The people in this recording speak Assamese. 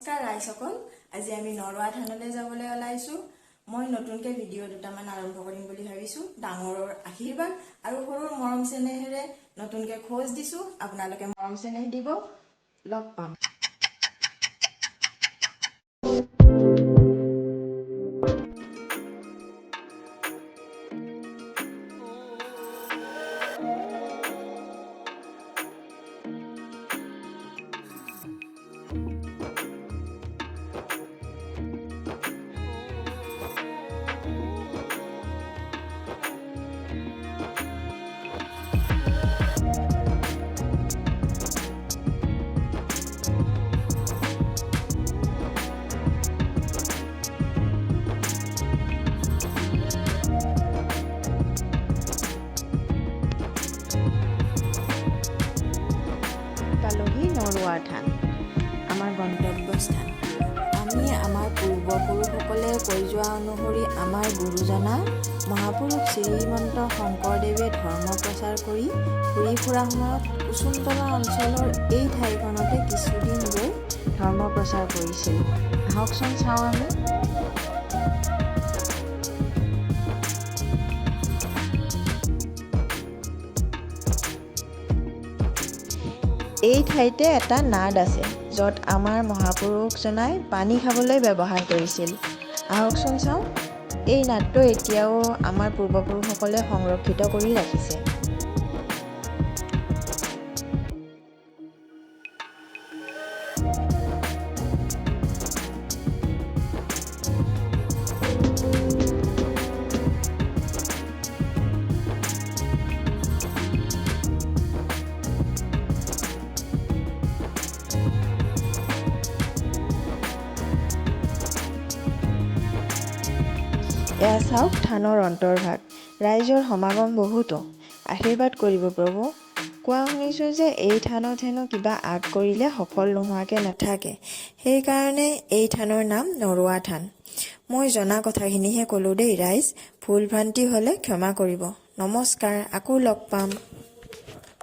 নমস্কাৰ ৰাইজসকল, আজি আমি নৰুৱা থানলৈ যাবলৈ ওলাইছো। মই নতুনকৈ ভিডিঅ' দুটামান আৰম্ভ কৰিম বুলি ভাবিছো। ডাঙৰৰ আশীৰ্বাদ আৰু সৰুৰ মৰম চেনেহেৰে নতুনকৈ খোজ দিছো। আপোনালোকে মৰম চেনেহ দিব। লগ পাম। পালোহি নৰুৱা থান, আমাৰ গন্তব্যস্থান। আমি আমাৰ পূৰ্বপুৰুষসকলে কৈ যোৱা অনুসৰি আমাৰ গুৰুজনা মহাপুৰুষ শ্ৰীমন্ত শংকৰদেৱে ধৰ্ম প্ৰচাৰ কৰি ঘূৰি ফুৰা সময়ত কুসুমতলা অঞ্চলৰ এই ঠাইখনতে কিছুদিন গৈ ধৰ্ম প্ৰচাৰ কৰিছিল। আহকচোন চাওঁ আমি। এই ঠাইতে এটা নাদ আছে, য'ত আমাৰ মহাপুৰুষজনাই পানী খাবলৈ ব্যৱহাৰ কৰিছিল। আহকচোন চাওঁ। এই নাদটো এতিয়াও আমাৰ পূৰ্বপুৰুষসকলে সংৰক্ষিত কৰি ৰাখিছে। এয়া চাওক থানৰ অন্তৰ্ভাগ। ৰাইজৰ সমাগম বহুতো। আশীৰ্বাদ কৰিব প্ৰভু। কোৱা শুনিছোঁ যে এই থানত হেনো কিবা আগ কৰিলে সফল নোহোৱাকৈ নাথাকে। সেইকাৰণে এই থানৰ নাম নৰুৱা থান। মই জনা কথাখিনিহে ক'লোঁ দেই ৰাইজ। ভুল ভ্ৰান্তি হ'লে ক্ষমা কৰিব। নমস্কাৰ, আকৌ লগ পাম।